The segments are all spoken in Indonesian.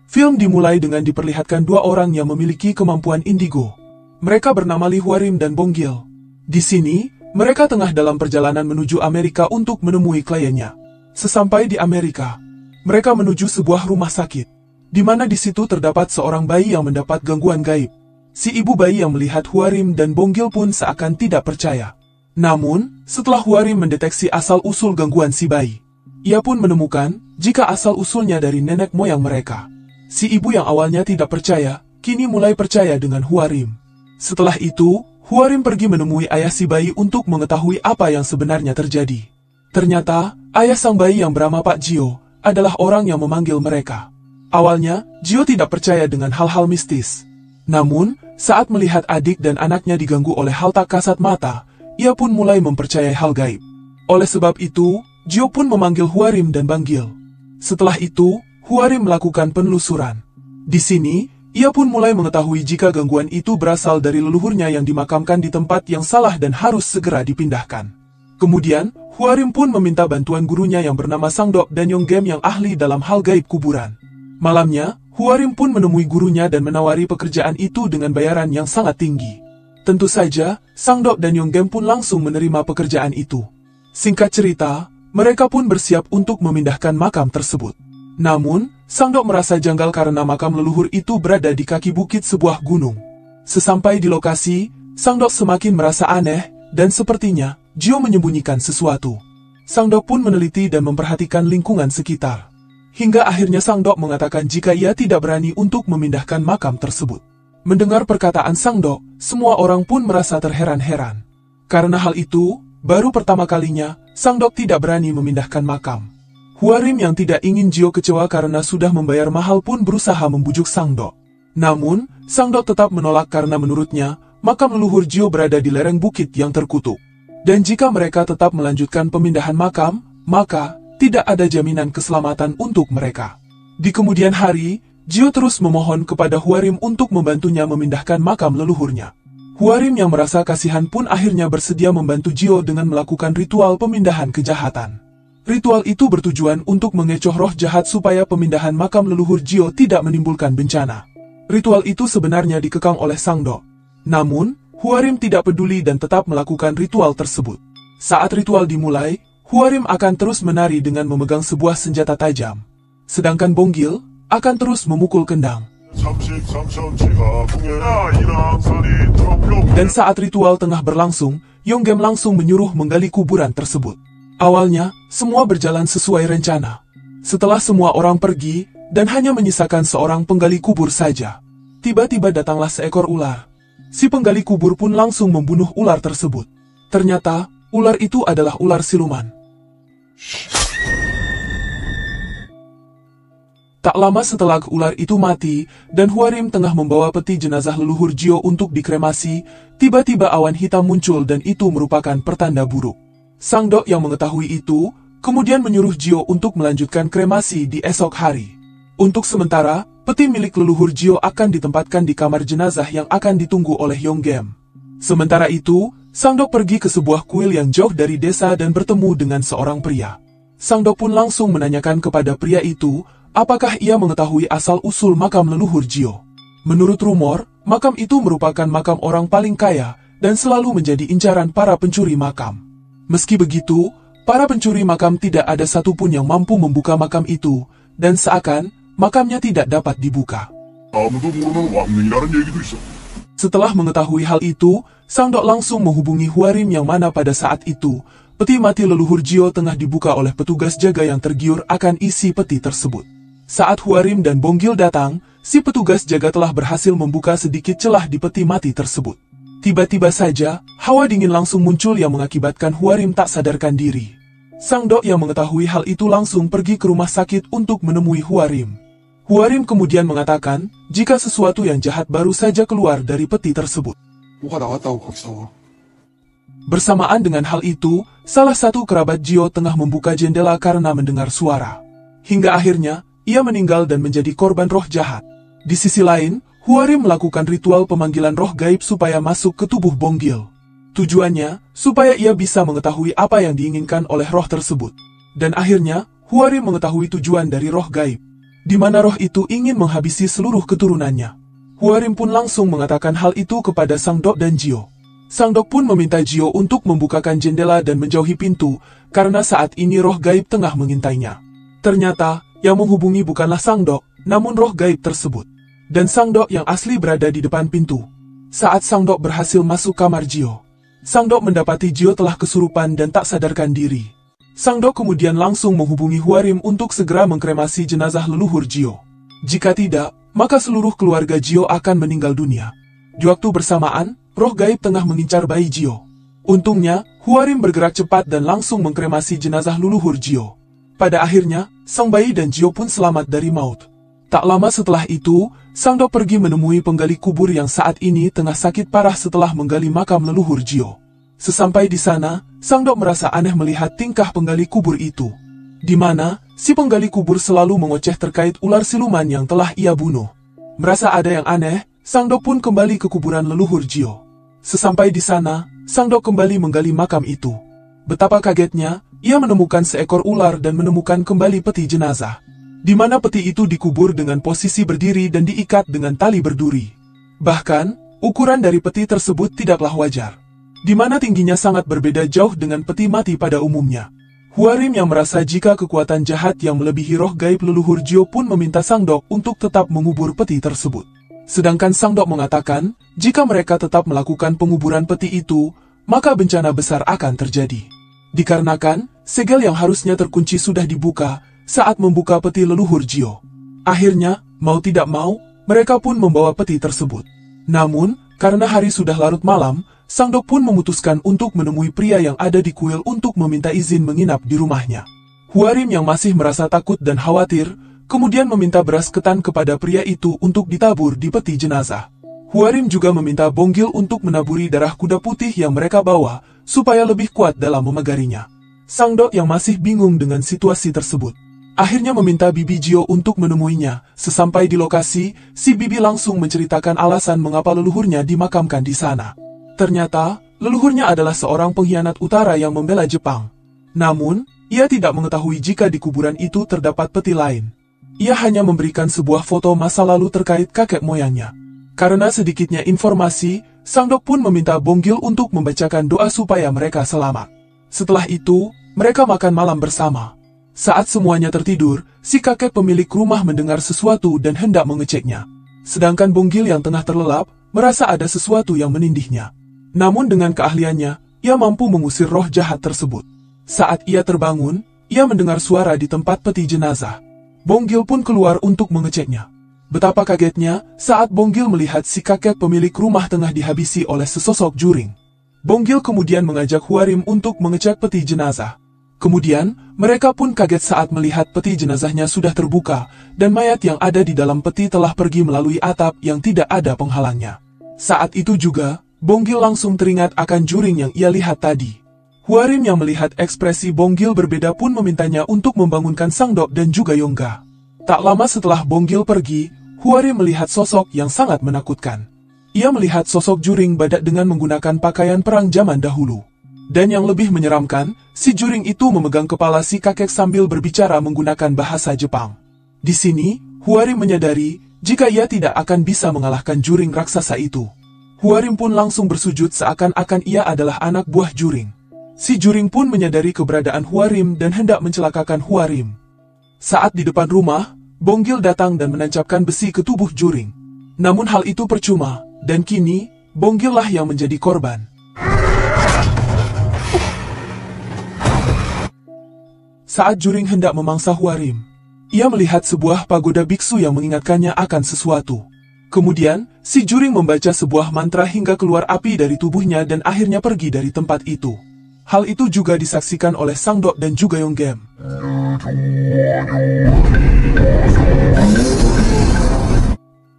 Film dimulai dengan diperlihatkan dua orang yang memiliki kemampuan indigo. Mereka bernama Li Huarim dan Bonggil. Di sini, mereka tengah dalam perjalanan menuju Amerika untuk menemui kliennya. Sesampai di Amerika, mereka menuju sebuah rumah sakit, di mana di situ terdapat seorang bayi yang mendapat gangguan gaib. Si ibu bayi yang melihat Huarim dan Bonggil pun seakan tidak percaya. Namun, setelah Huarim mendeteksi asal-usul gangguan si bayi, ia pun menemukan jika asal-usulnya dari nenek moyang mereka. Si ibu yang awalnya tidak percaya, kini mulai percaya dengan Huarim. Setelah itu, Huarim pergi menemui ayah si bayi untuk mengetahui apa yang sebenarnya terjadi. Ternyata, ayah sang bayi yang bernama Pak Jio adalah orang yang memanggil mereka. Awalnya, Jio tidak percaya dengan hal-hal mistis. Namun, saat melihat adik dan anaknya diganggu oleh hal tak kasat mata, ia pun mulai mempercayai hal gaib. Oleh sebab itu, Jio pun memanggil Huarim dan Bonggil. Setelah itu, Huarim melakukan penelusuran. Di sini, ia pun mulai mengetahui jika gangguan itu berasal dari leluhurnya yang dimakamkan di tempat yang salah dan harus segera dipindahkan. Kemudian, Huarim pun meminta bantuan gurunya yang bernama Sangdok dan Yonggem yang ahli dalam hal gaib kuburan. Malamnya, Huarim pun menemui gurunya dan menawari pekerjaan itu dengan bayaran yang sangat tinggi. Tentu saja, Sangdok dan Yonggem pun langsung menerima pekerjaan itu. Singkat cerita, mereka pun bersiap untuk memindahkan makam tersebut. Namun, Sangdok merasa janggal karena makam leluhur itu berada di kaki bukit sebuah gunung. Sesampai di lokasi, Sangdok semakin merasa aneh, dan sepertinya Jio menyembunyikan sesuatu. Sangdok pun meneliti dan memperhatikan lingkungan sekitar. Hingga akhirnya Sangdok mengatakan jika ia tidak berani untuk memindahkan makam tersebut. Mendengar perkataan Sangdok, semua orang pun merasa terheran-heran. Karena hal itu, baru pertama kalinya, Sangdok tidak berani memindahkan makam. Huarim yang tidak ingin Jio kecewa karena sudah membayar mahal pun berusaha membujuk Sangdok. Namun, Sangdok tetap menolak karena menurutnya, makam leluhur Jio berada di lereng bukit yang terkutuk. Dan jika mereka tetap melanjutkan pemindahan makam, maka tidak ada jaminan keselamatan untuk mereka. Di kemudian hari, Jio terus memohon kepada Huarim untuk membantunya memindahkan makam leluhurnya. Huarim yang merasa kasihan pun akhirnya bersedia membantu Jio dengan melakukan ritual pemindahan kejahatan. Ritual itu bertujuan untuk mengecoh roh jahat supaya pemindahan makam leluhur Jio tidak menimbulkan bencana. Ritual itu sebenarnya dikekang oleh Sangdok. Namun, Huarim tidak peduli dan tetap melakukan ritual tersebut. Saat ritual dimulai, Huarim akan terus menari dengan memegang sebuah senjata tajam. Sedangkan Bonggil akan terus memukul kendang. Dan saat ritual tengah berlangsung, Yonggem langsung menyuruh menggali kuburan tersebut. Awalnya, semua berjalan sesuai rencana. Setelah semua orang pergi, dan hanya menyisakan seorang penggali kubur saja, tiba-tiba datanglah seekor ular. Si penggali kubur pun langsung membunuh ular tersebut. Ternyata, ular itu adalah ular siluman. Tak lama setelah ular itu mati, dan Huarim tengah membawa peti jenazah leluhur Jio untuk dikremasi, tiba-tiba awan hitam muncul dan itu merupakan pertanda buruk. Sangdok yang mengetahui itu, kemudian menyuruh Jio untuk melanjutkan kremasi di esok hari. Untuk sementara, peti milik leluhur Jio akan ditempatkan di kamar jenazah yang akan ditunggu oleh Yonggem. Sementara itu, Sangdok pergi ke sebuah kuil yang jauh dari desa dan bertemu dengan seorang pria. Sangdok pun langsung menanyakan kepada pria itu, apakah ia mengetahui asal-usul makam leluhur Jio. Menurut rumor, makam itu merupakan makam orang paling kaya, dan selalu menjadi incaran para pencuri makam. Meski begitu, para pencuri makam tidak ada satupun yang mampu membuka makam itu, dan seakan makamnya tidak dapat dibuka. Setelah mengetahui hal itu, Sangdok langsung menghubungi Huarim yang mana pada saat itu, peti mati leluhur Jio tengah dibuka oleh petugas jaga yang tergiur akan isi peti tersebut. Saat Huarim dan Bonggil datang, si petugas jaga telah berhasil membuka sedikit celah di peti mati tersebut. Tiba-tiba saja, hawa dingin langsung muncul yang mengakibatkan Huarim tak sadarkan diri. Sangdok yang mengetahui hal itu langsung pergi ke rumah sakit untuk menemui Huarim. Huarim kemudian mengatakan, jika sesuatu yang jahat baru saja keluar dari peti tersebut. Bersamaan dengan hal itu, salah satu kerabat Jio tengah membuka jendela karena mendengar suara. Hingga akhirnya, ia meninggal dan menjadi korban roh jahat. Di sisi lain, Huarim melakukan ritual pemanggilan roh gaib supaya masuk ke tubuh Bonggil. Tujuannya, supaya ia bisa mengetahui apa yang diinginkan oleh roh tersebut. Dan akhirnya, Huarim mengetahui tujuan dari roh gaib. di mana roh itu ingin menghabisi seluruh keturunannya. Huarim pun langsung mengatakan hal itu kepada Sang Dok dan Gio. Sang Dok pun meminta Gio untuk membukakan jendela dan menjauhi pintu, karena saat ini roh gaib tengah mengintainya. Ternyata, yang menghubungi bukanlah Sang Dok, namun roh gaib tersebut. Dan Sang Dok yang asli berada di depan pintu. Saat Sang Dok berhasil masuk kamar Gio, Sang Dok mendapati Gio telah kesurupan dan tak sadarkan diri. Sang Dok kemudian langsung menghubungi Huarim untuk segera mengkremasi jenazah leluhur Gio. Jika tidak, maka seluruh keluarga Gio akan meninggal dunia. Di waktu bersamaan, roh gaib tengah mengincar bayi Gio. Untungnya, Huarim bergerak cepat dan langsung mengkremasi jenazah leluhur Gio. Pada akhirnya, sang bayi dan Gio pun selamat dari maut. Tak lama setelah itu, Sang Dok pergi menemui penggali kubur yang saat ini tengah sakit parah setelah menggali makam leluhur Gio. Sesampai di sana, Sang Dok merasa aneh melihat tingkah penggali kubur itu, di mana si penggali kubur selalu mengoceh terkait ular siluman yang telah ia bunuh. Merasa ada yang aneh, Sang Dok pun kembali ke kuburan leluhur Gio. Sesampai di sana, Sang Dok kembali menggali makam itu. Betapa kagetnya, ia menemukan seekor ular dan menemukan kembali peti jenazah, di mana peti itu dikubur dengan posisi berdiri dan diikat dengan tali berduri. Bahkan, ukuran dari peti tersebut tidaklah wajar, di mana tingginya sangat berbeda jauh dengan peti mati pada umumnya. Huarim yang merasa jika kekuatan jahat yang melebihi roh gaib leluhur Gio pun meminta Sang Dok untuk tetap mengubur peti tersebut. Sedangkan Sang Dok mengatakan, jika mereka tetap melakukan penguburan peti itu, maka bencana besar akan terjadi. Dikarenakan, segel yang harusnya terkunci sudah dibuka saat membuka peti leluhur Gio. Akhirnya, mau tidak mau, mereka pun membawa peti tersebut. Namun, karena hari sudah larut malam, Sang Dok pun memutuskan untuk menemui pria yang ada di kuil untuk meminta izin menginap di rumahnya. Huarim yang masih merasa takut dan khawatir, kemudian meminta beras ketan kepada pria itu untuk ditabur di peti jenazah. Huarim juga meminta Bonggil untuk menaburi darah kuda putih yang mereka bawa, supaya lebih kuat dalam memegarinya. Sang Dok yang masih bingung dengan situasi tersebut, akhirnya meminta Bibi Gio untuk menemuinya. Sesampai di lokasi, si Bibi langsung menceritakan alasan mengapa leluhurnya dimakamkan di sana. Ternyata, leluhurnya adalah seorang pengkhianat utara yang membela Jepang. Namun, ia tidak mengetahui jika di kuburan itu terdapat peti lain. Ia hanya memberikan sebuah foto masa lalu terkait kakek moyangnya. Karena sedikitnya informasi, Sang Dok pun meminta Bonggil untuk membacakan doa supaya mereka selamat. Setelah itu, mereka makan malam bersama. Saat semuanya tertidur, si kakek pemilik rumah mendengar sesuatu dan hendak mengeceknya. Sedangkan Bonggil yang tengah terlelap, merasa ada sesuatu yang menindihnya. Namun dengan keahliannya, ia mampu mengusir roh jahat tersebut. Saat ia terbangun, ia mendengar suara di tempat peti jenazah. Bonggil pun keluar untuk mengeceknya. Betapa kagetnya saat Bonggil melihat si kakek pemilik rumah tengah dihabisi oleh sesosok juring. Bonggil kemudian mengajak Huarim untuk mengecek peti jenazah. Kemudian, mereka pun kaget saat melihat peti jenazahnya sudah terbuka, dan mayat yang ada di dalam peti telah pergi melalui atap yang tidak ada penghalangnya. Saat itu juga, Bonggil langsung teringat akan juring yang ia lihat tadi. Huarim yang melihat ekspresi Bonggil berbeda pun memintanya untuk membangunkan Sang Dok dan juga Yongga. Tak lama setelah Bonggil pergi, Huarim melihat sosok yang sangat menakutkan. Ia melihat sosok juring badak dengan menggunakan pakaian perang zaman dahulu. Dan yang lebih menyeramkan, si juring itu memegang kepala si kakek sambil berbicara menggunakan bahasa Jepang. Di sini, Huarim menyadari jika ia tidak akan bisa mengalahkan juring raksasa itu. Huarim pun langsung bersujud seakan-akan ia adalah anak buah juring. Si juring pun menyadari keberadaan Huarim dan hendak mencelakakan Huarim. Saat di depan rumah, Bonggil datang dan menancapkan besi ke tubuh juring. Namun hal itu percuma, dan kini, Bonggil lah yang menjadi korban. Saat juring hendak memangsa Huarim, ia melihat sebuah pagoda biksu yang mengingatkannya akan sesuatu. Kemudian, si juring membaca sebuah mantra hingga keluar api dari tubuhnya dan akhirnya pergi dari tempat itu. Hal itu juga disaksikan oleh Sang Dok dan juga Yonggem.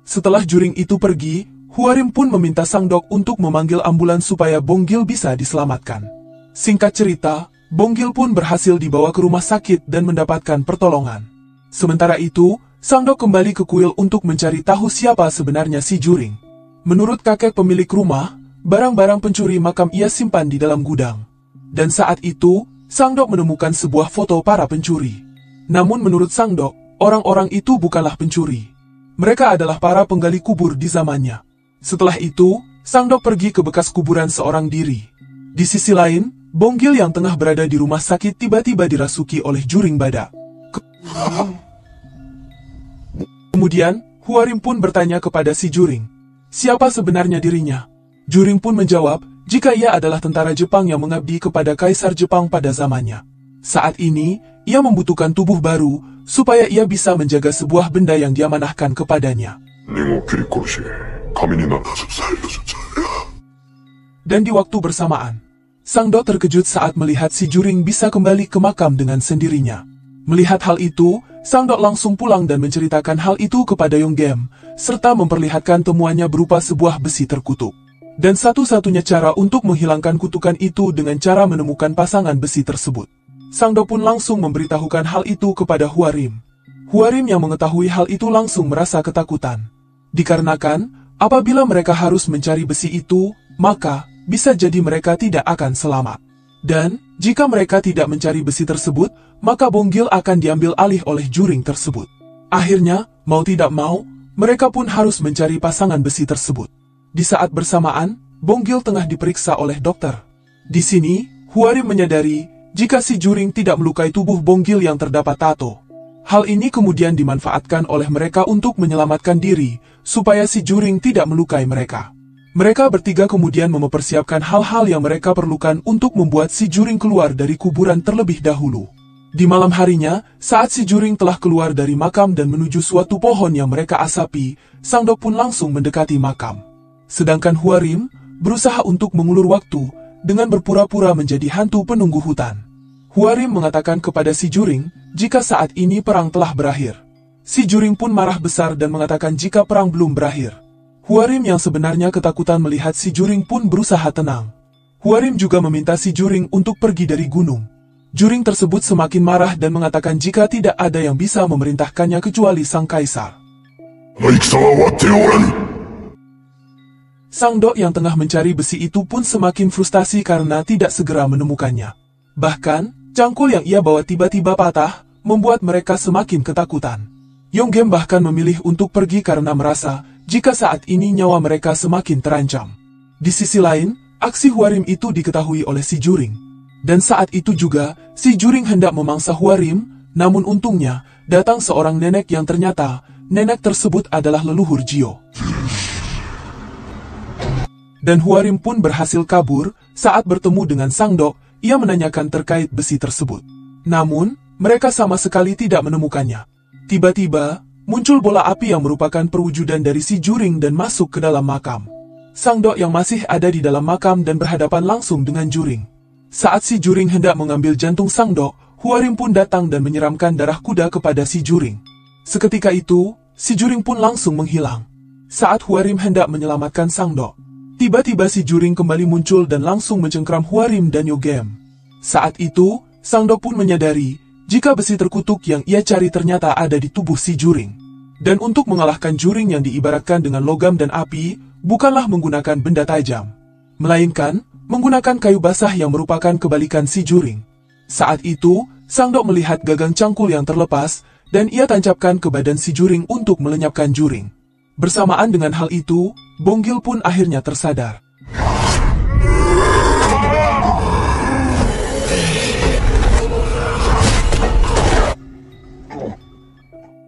Setelah juring itu pergi, Huarim pun meminta Sang Dok untuk memanggil ambulans supaya Bonggil bisa diselamatkan. Singkat cerita, Bonggil pun berhasil dibawa ke rumah sakit dan mendapatkan pertolongan. Sementara itu, Sang Dok kembali ke kuil untuk mencari tahu siapa sebenarnya si juring. Menurut kakek pemilik rumah, barang-barang pencuri makam ia simpan di dalam gudang. Dan saat itu, Sang Dok menemukan sebuah foto para pencuri. Namun menurut Sang Dok, orang-orang itu bukanlah pencuri. Mereka adalah para penggali kubur di zamannya. Setelah itu, Sang Dok pergi ke bekas kuburan seorang diri. Di sisi lain, Bonggil yang tengah berada di rumah sakit tiba-tiba dirasuki oleh juring badak. Kemudian, Huarim pun bertanya kepada si juring, siapa sebenarnya dirinya? Juring pun menjawab, jika ia adalah tentara Jepang yang mengabdi kepada Kaisar Jepang pada zamannya. Saat ini, ia membutuhkan tubuh baru, supaya ia bisa menjaga sebuah benda yang diamanahkan kepadanya. Dan di waktu bersamaan, Sang Dok terkejut saat melihat si juring bisa kembali ke makam dengan sendirinya. Melihat hal itu, Sang Dok langsung pulang dan menceritakan hal itu kepada Yonggem, serta memperlihatkan temuannya berupa sebuah besi terkutuk. Dan satu-satunya cara untuk menghilangkan kutukan itu dengan cara menemukan pasangan besi tersebut. Sang Dok pun langsung memberitahukan hal itu kepada Huarim. Huarim yang mengetahui hal itu langsung merasa ketakutan. Dikarenakan, apabila mereka harus mencari besi itu, maka bisa jadi mereka tidak akan selamat. Dan, jika mereka tidak mencari besi tersebut, maka Bonggil akan diambil alih oleh juring tersebut. Akhirnya, mau tidak mau, mereka pun harus mencari pasangan besi tersebut. Di saat bersamaan, Bonggil tengah diperiksa oleh dokter. Di sini, Huarim menyadari, jika si juring tidak melukai tubuh Bonggil yang terdapat tato. Hal ini kemudian dimanfaatkan oleh mereka untuk menyelamatkan diri, supaya si juring tidak melukai mereka. Mereka bertiga kemudian mempersiapkan hal-hal yang mereka perlukan untuk membuat si juring keluar dari kuburan terlebih dahulu. Di malam harinya, saat si juring telah keluar dari makam dan menuju suatu pohon yang mereka asapi, Sang Dok pun langsung mendekati makam. Sedangkan Huarim berusaha untuk mengulur waktu dengan berpura-pura menjadi hantu penunggu hutan. Huarim mengatakan kepada si juring, jika saat ini perang telah berakhir. Si juring pun marah besar dan mengatakan jika perang belum berakhir. Huarim yang sebenarnya ketakutan melihat si juring pun berusaha tenang. Huarim juga meminta si juring untuk pergi dari gunung. Juring tersebut semakin marah dan mengatakan jika tidak ada yang bisa memerintahkannya kecuali sang kaisar. Sang Dok yang tengah mencari besi itu pun semakin frustasi karena tidak segera menemukannya. Bahkan, cangkul yang ia bawa tiba-tiba patah, membuat mereka semakin ketakutan. Yonggem bahkan memilih untuk pergi karena merasa, jika saat ini nyawa mereka semakin terancam. Di sisi lain, aksi Huarim itu diketahui oleh si juring. Dan saat itu juga, si juring hendak memangsa Huarim, namun untungnya, datang seorang nenek yang ternyata, nenek tersebut adalah leluhur Jio. Dan Huarim pun berhasil kabur, saat bertemu dengan Sang Dok, ia menanyakan terkait besi tersebut. Namun, mereka sama sekali tidak menemukannya. Tiba-tiba, muncul bola api yang merupakan perwujudan dari si juring dan masuk ke dalam makam. Sang Dok yang masih ada di dalam makam dan berhadapan langsung dengan juring. Saat si juring hendak mengambil jantung Sang Dok, Huarim pun datang dan menyiramkan darah kuda kepada si juring. Seketika itu, si juring pun langsung menghilang. Saat Huarim hendak menyelamatkan Sang Dok, tiba-tiba si juring kembali muncul dan langsung mencengkram Huarim dan Yonggem. Saat itu, Sang Dok pun menyadari, jika besi terkutuk yang ia cari ternyata ada di tubuh si juring. Dan untuk mengalahkan juring yang diibaratkan dengan logam dan api, bukanlah menggunakan benda tajam, melainkan menggunakan kayu basah yang merupakan kebalikan si juring. Saat itu, Sang Dok melihat gagang cangkul yang terlepas, dan ia tancapkan ke badan si juring untuk melenyapkan juring. Bersamaan dengan hal itu, Bonggil pun akhirnya tersadar.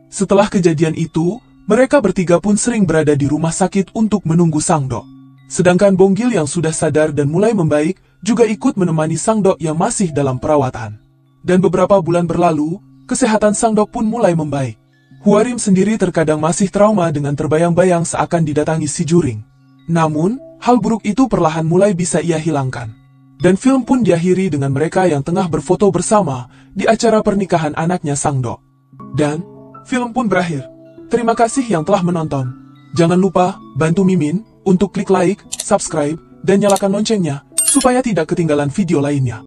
Setelah kejadian itu, mereka bertiga pun sering berada di rumah sakit untuk menunggu Sang Dok. Sedangkan Bonggil yang sudah sadar dan mulai membaik, juga ikut menemani Sang Dok yang masih dalam perawatan. Dan beberapa bulan berlalu, kesehatan Sang Dok pun mulai membaik. Huarim sendiri terkadang masih trauma dengan terbayang-bayang seakan didatangi si juring. Namun, hal buruk itu perlahan mulai bisa ia hilangkan. Dan film pun diakhiri dengan mereka yang tengah berfoto bersama di acara pernikahan anaknya Sang Dok. Dan film pun berakhir. Terima kasih yang telah menonton. Jangan lupa bantu Mimin untuk klik like, subscribe, dan nyalakan loncengnya supaya tidak ketinggalan video lainnya.